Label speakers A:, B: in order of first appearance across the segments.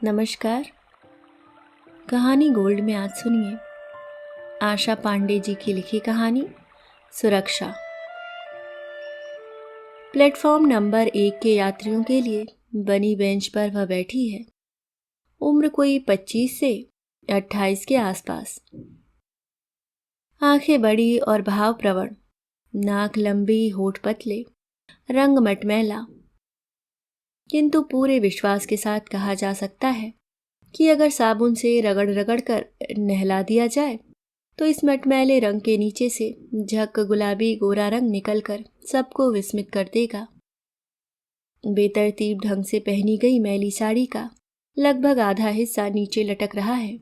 A: नमस्कार। कहानी गोल्ड में आज सुनिए आशा पांडे जी की लिखी कहानी सुरक्षा। प्लेटफॉर्म नंबर 1 के यात्रियों के लिए बनी बेंच पर वह बैठी है। उम्र कोई 25 से 28 के आसपास। आंखें बड़ी और भावप्रवण, नाक लंबी, होठ पतले, रंग मटमैला। किंतु पूरे विश्वास के साथ कहा जा सकता है कि अगर साबुन से रगड़ रगड़ कर नहला दिया जाए तो इस मटमैले रंग के नीचे से झक गुलाबी गोरा रंग निकलकर सबको विस्मित कर देगा। बेतरतीब ढंग से पहनी गई मैली साड़ी का लगभग आधा हिस्सा नीचे लटक रहा है।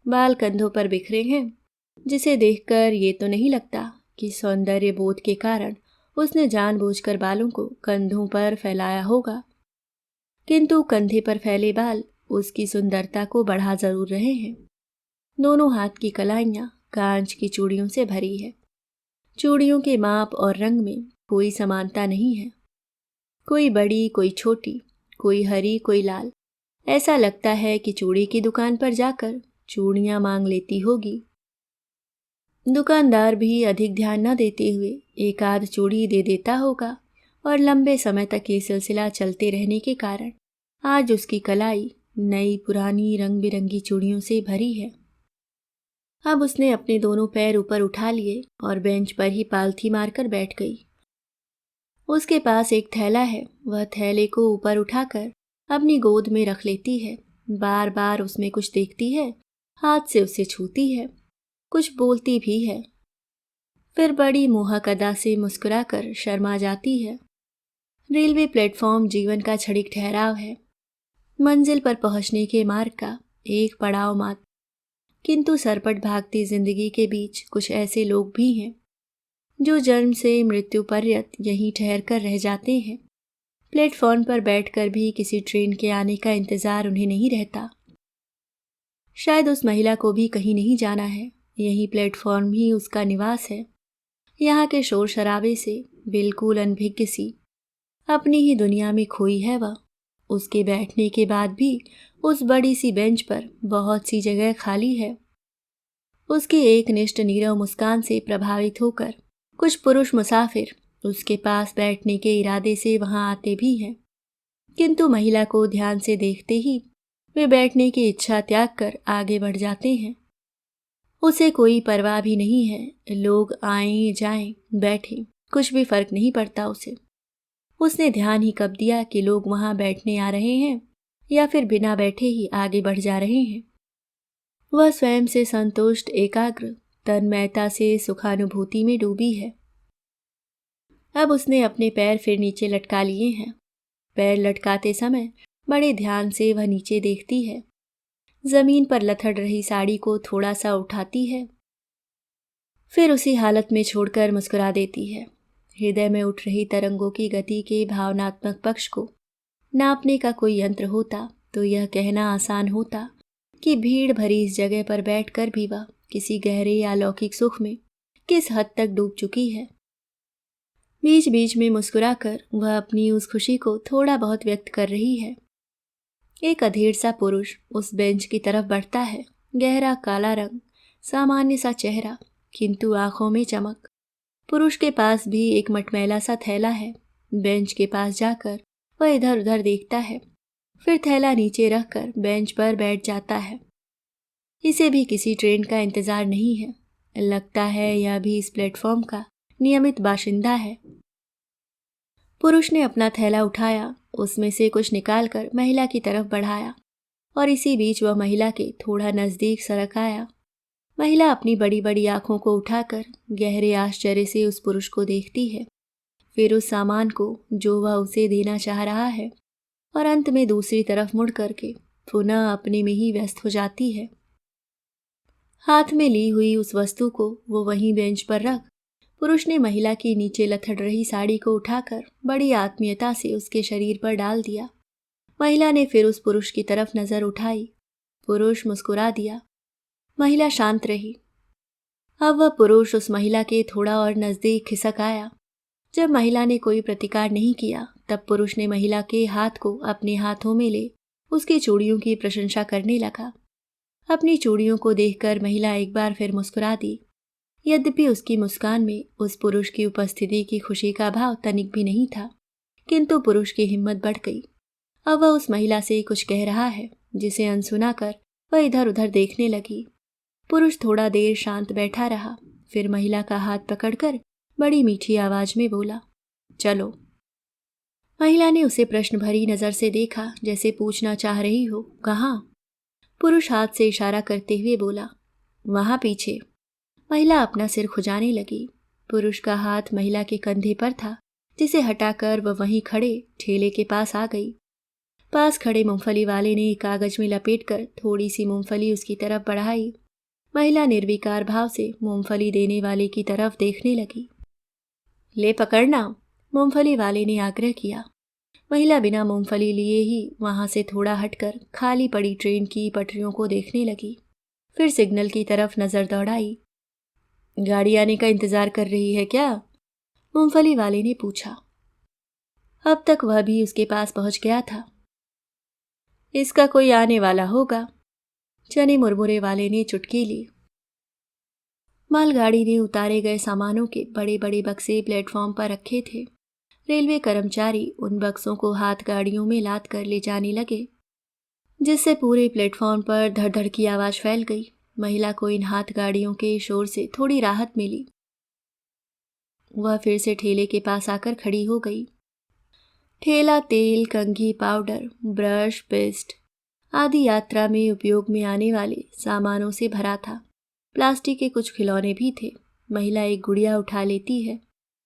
A: बाल कंधों पर बिखरे हैं, जिसे देखकर ये तो नहीं लगता कि सौंदर्य बोध के कारण उसने जानबूझकर बालों को कंधों पर फैलाया होगा। किंतु कंधे पर फैले बाल उसकी सुंदरता को बढ़ा जरूर रहे हैं। दोनों हाथ की कलाइयां कांच की चूड़ियों से भरी है। चूड़ियों के माप और रंग में कोई समानता नहीं है। कोई बड़ी, कोई छोटी, कोई हरी, कोई लाल। ऐसा लगता है कि चूड़ी की दुकान पर जाकर चूड़ियां मांग लेती होगी। दुकानदार भी अधिक ध्यान न देते हुए एक आध चूड़ी दे देता होगा और लंबे समय तक ये सिलसिला चलते रहने के कारण आज उसकी कलाई नई पुरानी रंग बिरंगी चूड़ियों से भरी है। अब उसने अपने दोनों पैर ऊपर उठा लिए और बेंच पर ही पालथी मारकर बैठ गई। उसके पास एक थैला है। वह थैले को ऊपर उठाकर अपनी गोद में रख लेती है। बार बार उसमें कुछ देखती है, हाथ से उसे छूती है, कुछ बोलती भी है। फिर बड़ी मोहक अदा से मुस्कुराकर शर्मा जाती है। रेलवे प्लेटफॉर्म जीवन का क्षणिक ठहराव है, मंजिल पर पहुंचने के मार्ग का एक पड़ाव मात्र। किंतु सरपट भागती जिंदगी के बीच कुछ ऐसे लोग भी हैं जो जन्म से मृत्यु पर्यंत यहीं ठहर कर रह जाते हैं। प्लेटफॉर्म पर बैठकर भी किसी ट्रेन के आने का इंतजार उन्हें नहीं रहता। शायद उस महिला को भी कहीं नहीं जाना है, यही प्लेटफॉर्म ही उसका निवास है। यहाँ के शोर शराबे से बिल्कुल अनभिज्ञ सी अपनी ही दुनिया में खोई है वह। उसके बैठने के बाद भी उस बड़ी सी बेंच पर बहुत सी जगह खाली है। उसकी एकनिष्ठ नीरव मुस्कान से प्रभावित होकर कुछ पुरुष मुसाफिर उसके पास बैठने के इरादे से वहां आते भी हैं। किंतु महिला को ध्यान से देखते ही वे बैठने की इच्छा त्याग कर आगे बढ़ जाते हैं। उसे कोई परवाह भी नहीं है, लोग आएं जाएं बैठें, कुछ भी फर्क नहीं पड़ता उसे। उसने ध्यान ही कब दिया कि लोग वहां बैठने आ रहे हैं या फिर बिना बैठे ही आगे बढ़ जा रहे हैं। वह स्वयं से संतुष्ट, एकाग्र, तन्मयता से सुखानुभूति में डूबी है। अब उसने अपने पैर फिर नीचे लटका लिए हैं। पैर लटकाते समय बड़े ध्यान से वह नीचे देखती है। जमीन पर लथड़ रही साड़ी को थोड़ा सा उठाती है, फिर उसी हालत में छोड़कर मुस्कुरा देती है। हृदय में उठ रही तरंगों की गति के भावनात्मक पक्ष को नापने का कोई यंत्र होता तो यह कहना आसान होता कि भीड़ भरी इस जगह पर बैठकर भी वह किसी गहरे या अलौकिक सुख में किस हद तक डूब चुकी है। बीच बीच में मुस्कुराकर वह अपनी उस खुशी को थोड़ा बहुत व्यक्त कर रही है। एक अधेड़ सा पुरुष उस बेंच की तरफ बढ़ता है। गहरा काला रंग, सामान्य सा चेहरा, किंतु आंखों में चमक। पुरुष के पास भी एक मटमैला सा थैला है। बेंच के पास जाकर वह इधर उधर देखता है, फिर थैला नीचे रखकर बेंच पर बैठ जाता है। इसे भी किसी ट्रेन का इंतजार नहीं है। लगता है यह भी इस प्लेटफॉर्म का नियमित बाशिंदा है। पुरुष ने अपना थैला उठाया, उसमें से कुछ निकालकर महिला की तरफ बढ़ाया और इसी बीच वह महिला के थोड़ा नजदीक सरक आया। महिला अपनी बड़ी बड़ी आंखों को उठाकर गहरे आश्चर्य से उस पुरुष को देखती है, फिर उस सामान को जो वह उसे देना चाह रहा है, और अंत में दूसरी तरफ मुड़ करके पुनः अपने में ही व्यस्त हो जाती है। हाथ में ली हुई उस वस्तु को वो वहीं बेंच पर रख पुरुष ने महिला की नीचे लथड़ रही साड़ी को उठाकर बड़ी आत्मीयता से उसके शरीर पर डाल दिया। महिला ने फिर उस पुरुष की तरफ नजर उठाई। पुरुष मुस्कुरा दिया। महिला शांत रही। अब वह पुरुष उस महिला के थोड़ा और नजदीक खिसक आया। जब महिला ने कोई प्रतिकार नहीं किया, तब पुरुष ने महिला के हाथ को अपने हाथों में ले उसकी चूड़ियों की प्रशंसा करने लगा। अपनी चूड़ियों को देखकर महिला एक बार फिर मुस्कुरा दी। यद्यपि उसकी मुस्कान में उस पुरुष की उपस्थिति की खुशी का भाव तनिक भी नहीं था, किंतु पुरुष की हिम्मत बढ़ गई। अब वह उस महिला से कुछ कह रहा है, जिसे अनसुना कर वह इधर उधर देखने लगी। पुरुष थोड़ा देर शांत बैठा रहा, फिर महिला का हाथ पकड़कर बड़ी मीठी आवाज में बोला, चलो। महिला ने उसे प्रश्न भरी नजर से देखा, जैसे पूछना चाह रही हो, कहाँ? पुरुष हाथ से इशारा करते हुए बोला, वहां पीछे। महिला अपना सिर खुजाने लगी। पुरुष का हाथ महिला के कंधे पर था, जिसे हटाकर वह वहीं खड़े ठेले के पास आ गई। पास खड़े मूंगफली वाले ने कागज में लपेटकर थोड़ी सी मूंगफली उसकी तरफ बढ़ाई। महिला निर्विकार भाव से मूंगफली देने वाले की तरफ देखने लगी। ले पकड़ना, मूंगफली वाले ने आग्रह किया। महिला बिना मूंगफली लिए ही वहां से थोड़ा हटकर खाली पड़ी ट्रेन की पटरियों को देखने लगी। फिर सिग्नल की तरफ नजर दौड़ाई। गाड़ी आने का इंतजार कर रही है क्या? मूंगफली वाले ने पूछा। अब तक वह भी उसके पास पहुंच गया था। इसका कोई आने वाला होगा, चने मुरमुरे वाले ने चुटकी ली। मालगाड़ी ने उतारे गए सामानों के बड़े बड़े बक्से प्लेटफॉर्म पर रखे थे। रेलवे कर्मचारी उन बक्सों को हाथ गाड़ियों में लाद कर ले जाने लगे, जिससे पूरे प्लेटफॉर्म पर धड़ धड़ की आवाज फैल गई। महिला को इन हाथ गाड़ियों के शोर से थोड़ी राहत मिली। वह फिर से ठेले के पास आकर खड़ी हो गई। ठेला तेल, कंघी, पाउडर, ब्रश, पेस्ट आदि यात्रा में उपयोग में आने वाले सामानों से भरा था। प्लास्टिक के कुछ खिलौने भी थे। महिला एक गुड़िया उठा लेती है।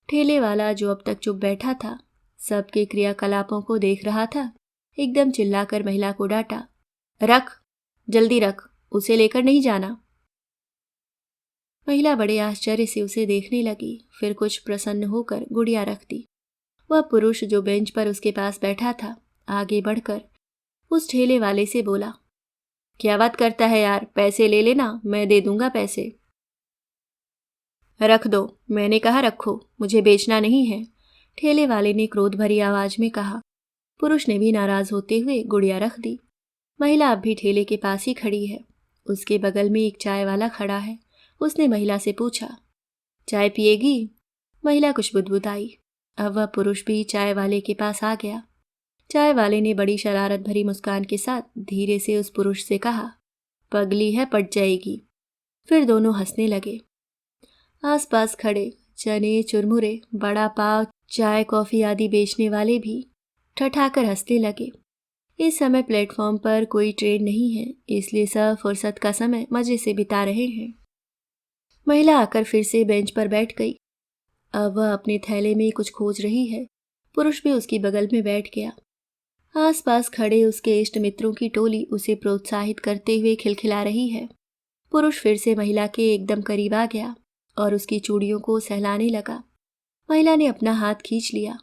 A: ठेले वाला, जो अब तक चुप बैठा था, सबके क्रियाकलापों को देख रहा था, एकदम चिल्लाकर महिला को डांटा, रख, जल्दी रख, उसे लेकर नहीं जाना। महिला बड़े आश्चर्य से उसे देखने लगी, फिर कुछ प्रसन्न होकर गुड़िया रख दी। वह पुरुष जो बेंच पर उसके पास बैठा था, आगे बढ़कर उस ठेले वाले से बोला, क्या बात करता है यार, पैसे ले लेना, मैं दे दूंगा पैसे। रख दो, मैंने कहा रखो, मुझे बेचना नहीं है, ठेले वाले ने क्रोध भरी आवाज में कहा। पुरुष ने भी नाराज होते हुए गुड़िया रख दी। महिला अब भी ठेले के पास ही खड़ी है। उसके बगल में एक चाय वाला खड़ा है। उसने महिला से पूछा, चाय पिएगी? महिला कुछ बुदबुदाई। अब वह पुरुष भी चाय वाले के पास आ गया। चाय वाले ने बड़ी शरारत भरी मुस्कान के साथ धीरे से उस पुरुष से कहा, पगली है, पट जाएगी। फिर दोनों हंसने लगे। आसपास खड़े चने, चुरमुरे, बड़ा पाव, चाय, कॉफी आदि बेचने वाले भी ठठाकर हंसने लगे। इस समय प्लेटफॉर्म पर कोई ट्रेन नहीं है, इसलिए सब फुर्सत का समय मजे से बिता रहे हैं। महिला आकर फिर से बेंच पर बैठ गई। अब वह अपने थैले में कुछ खोज रही है। पुरुष भी उसकी बगल में बैठ गया। आसपास खड़े उसके इष्ट मित्रों की टोली उसे प्रोत्साहित करते हुए खिलखिला रही है। पुरुष फिर से महिला के एकदम करीब आ गया और उसकी चूड़ियों को सहलाने लगा। महिला ने अपना हाथ खींच लिया।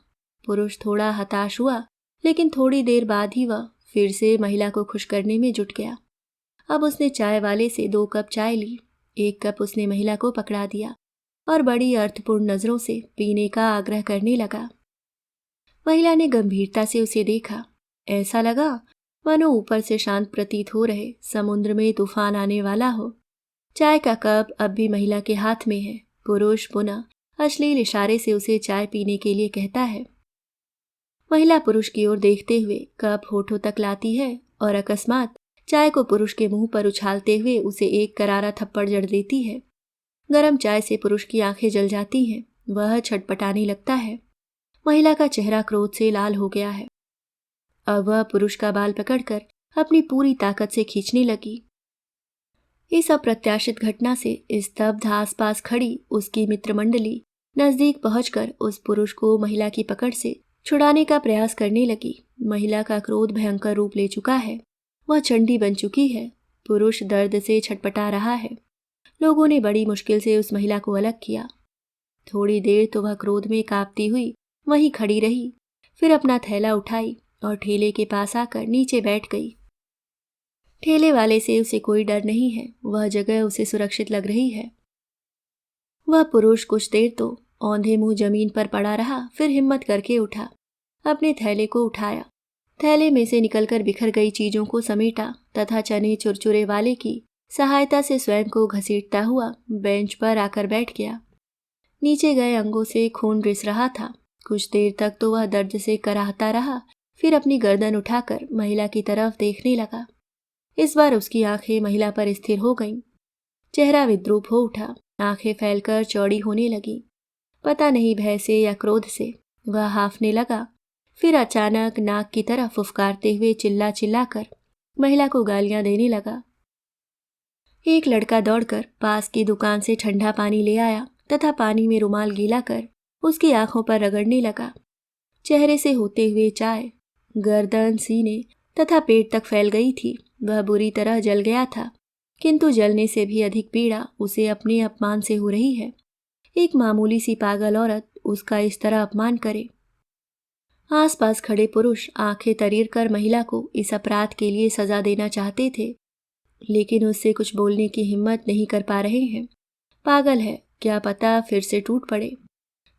A: पुरुष थोड़ा हताश हुआ, लेकिन थोड़ी देर बाद ही वह फिर से महिला को खुश करने में जुट गया। अब उसने चाय वाले से 2 कप चाय ली। 1 कप उसने महिला को पकड़ा दिया और बड़ी अर्थपूर्ण नजरों से पीने का आग्रह करने लगा। महिला ने गंभीरता से उसे देखा। ऐसा लगा मानो ऊपर से शांत प्रतीत हो रहे समुद्र में तूफान आने वाला हो। चाय का कप अब भी महिला के हाथ में है। पुरुष पुनः अश्लील इशारे से उसे चाय पीने के लिए कहता है। महिला पुरुष की ओर देखते हुए कप होठों तक लाती है और अकस्मात चाय को पुरुष के मुंह पर उछालते हुए उसे एक करारा थप्पड़ जड़ देती है। गरम चाय से पुरुष की आंखें जल जाती हैं। वह छटपटाने लगता है। महिला का चेहरा क्रोध से लाल हो गया है। अब वह पुरुष का बाल पकड़कर अपनी पूरी ताकत से खींचने लगी। इस अप्रत्याशित घटना से स्तब्ध आसपास खड़ी उसकी मित्रमंडली नजदीक पहुंचकर उस पुरुष को महिला की पकड़ से छुड़ाने का प्रयास करने लगी। महिला का क्रोध भयंकर रूप ले चुका है। वह चंडी बन चुकी है। पुरुष दर्द से छटपटा रहा है। लोगों ने बड़ी मुश्किल से उस महिला को अलग किया। थोड़ी देर तो वह क्रोध में कांपती हुई वहीं खड़ी रही, फिर अपना थैला उठाई और ठेले के पास आकर नीचे बैठ गई। ठेले वाले से उसे कोई डर नहीं है। वह जगह उसे सुरक्षित लग रही है। वह पुरुष कुछ देर तो औंधे मुंह जमीन पर पड़ा रहा, फिर हिम्मत करके उठा, अपने थैले को उठाया, थैले में से निकलकर बिखर गई चीजों को समेटा तथा चने चुरचुरे वाले की सहायता से स्वयं को घसीटता हुआ बेंच पर आकर बैठ गया। नीचे गए अंगों से खून रिस रहा था। कुछ देर तक तो वह दर्द से कराहता रहा, फिर अपनी गर्दन उठाकर महिला की तरफ देखने लगा। इस बार उसकी आंखें महिला पर स्थिर हो गईं। चेहरा विद्रूप हो उठा, आंखें फैलकर चौड़ी होने लगी। पता नहीं भय से या क्रोध से वह हांफने लगा, फिर अचानक नाक की तरफ फुफकारते हुए चिल्ला चिल्लाकर महिला को गालियां देने लगा। एक लड़का दौड़कर पास की दुकान से ठंडा पानी ले आया तथा पानी में रुमाल गीला कर उसकी आंखों पर रगड़ने लगा। चेहरे से होते हुए चाय गर्दन, सीने तथा पेट तक फैल गई थी। वह बुरी तरह जल गया था, किंतु जलने से भी अधिक पीड़ा उसे अपने अपमान से हो रही है। एक मामूली सी पागल औरत उसका इस तरह अपमान करे। आसपास खड़े पुरुष आंखें तरीर कर महिला को इस अपराध के लिए सजा देना चाहते थे, लेकिन उससे कुछ बोलने की हिम्मत नहीं कर पा रहे हैं। पागल है, क्या पता फिर से टूट पड़े।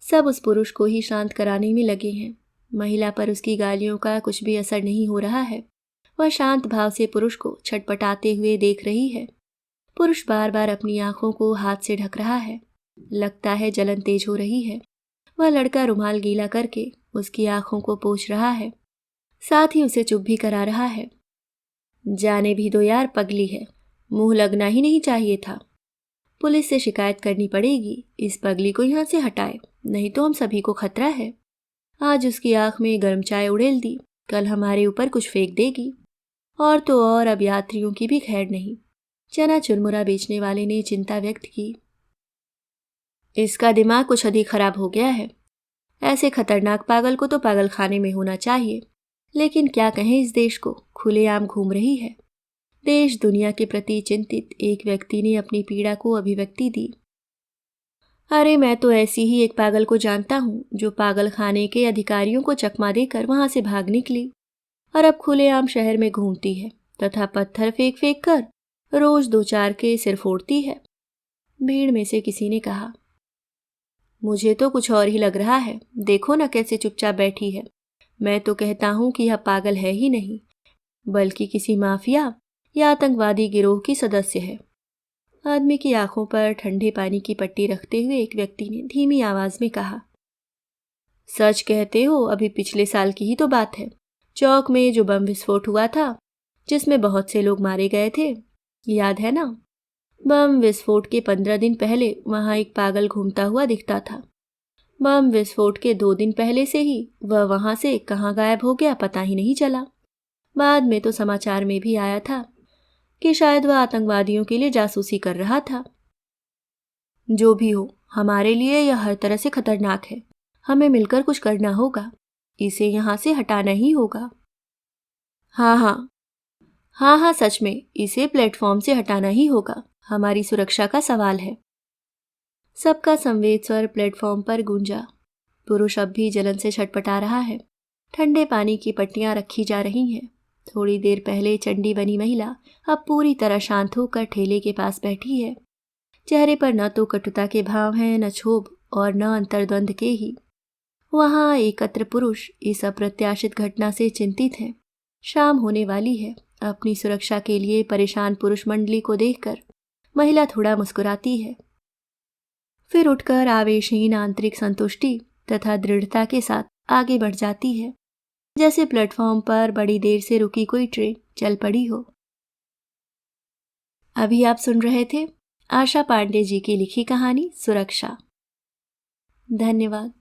A: सब उस पुरुष को ही शांत कराने में लगे हैं। महिला पर उसकी गालियों का कुछ भी असर नहीं हो रहा है। वह शांत भाव से पुरुष को छटपटाते हुए देख रही है। पुरुष बार बार अपनी आंखों को हाथ से ढक रहा है। लगता है जलन तेज हो रही है। वह लड़का रुमाल गीला करके उसकी आंखों को पोंछ रहा है, साथ ही उसे चुप भी करा रहा है। जाने भी दो यार, पगली है, मुंह लगना ही नहीं चाहिए था। पुलिस से शिकायत करनी पड़ेगी, इस पगली को यहाँ से हटाए, नहीं तो हम सभी को खतरा है। आज उसकी आंख में गर्म चाय उड़ेल दी, कल हमारे ऊपर कुछ फेंक देगी। और तो और अब यात्रियों की भी खैर नहीं। चना चुरमुरा बेचने वाले ने चिंता व्यक्त की। इसका दिमाग कुछ अधिक खराब हो गया है। ऐसे खतरनाक पागल को तो पागल खाने में होना चाहिए, लेकिन क्या कहें इस देश को, खुलेआम घूम रही है। देश दुनिया के प्रति चिंतित एक व्यक्ति ने अपनी पीड़ा को अभिव्यक्ति दी। अरे मैं तो ऐसी ही एक पागल को जानता हूँ जो पागल खाने के अधिकारियों को चकमा देकर वहां से भाग निकली और अब खुलेआम शहर में घूमती है तथा पत्थर फेंक फेंक कर रोज दो चार के सिर फोड़ती है। भीड़ में से किसी ने कहा, मुझे तो कुछ और ही लग रहा है, देखो ना कैसे चुपचाप बैठी है। मैं तो कहता हूँ कि यह पागल है ही नहीं, बल्कि किसी माफिया या आतंकवादी गिरोह की सदस्य है। आदमी की आंखों पर ठंडे पानी की पट्टी रखते हुए एक व्यक्ति ने धीमी आवाज में कहा, सच कहते हो, अभी पिछले साल की ही तो बात है। चौक में जो बम विस्फोट हुआ था, जिसमें बहुत से लोग मारे गए थे, याद है ना? बम विस्फोट के 15 दिन पहले वहां एक पागल घूमता हुआ दिखता था। बम विस्फोट के 2 दिन पहले से ही वह वहां से कहाँ गायब हो गया पता ही नहीं चला। बाद में तो समाचार में भी आया था कि शायद वह आतंकवादियों के लिए जासूसी कर रहा था। जो भी हो, हमारे लिए यह हर तरह से खतरनाक है। हमें मिलकर कुछ करना होगा, इसे यहाँ से हटाना ही होगा। हाँ हाँ हाँ हाँ, सच में इसे प्लेटफॉर्म से हटाना ही होगा, हमारी सुरक्षा का सवाल है। सबका संवेद स्वर प्लेटफॉर्म पर गूंजा। पुरुष अब भी जलन से छटपटा रहा है। ठंडे पानी की पट्टियां रखी जा रही हैं। थोड़ी देर पहले चंडी बनी महिला अब पूरी तरह शांत होकर ठेले के पास बैठी है। चेहरे पर न तो कटुता के भाव हैं, न क्षोभ और न अंतर्द्वंद के ही। वहां एकत्र पुरुष इस अप्रत्याशित घटना से चिंतित हैं। शाम होने वाली है। अपनी सुरक्षा के लिए परेशान पुरुष मंडली को देखकर महिला थोड़ा मुस्कुराती है, फिर उठकर आवेशहीन आंतरिक संतुष्टि तथा दृढ़ता के साथ आगे बढ़ जाती है, जैसे प्लेटफॉर्म पर बड़ी देर से रुकी कोई ट्रेन चल पड़ी हो। अभी आप सुन रहे थे आशा पांडे जी की लिखी कहानी सुरक्षा। धन्यवाद।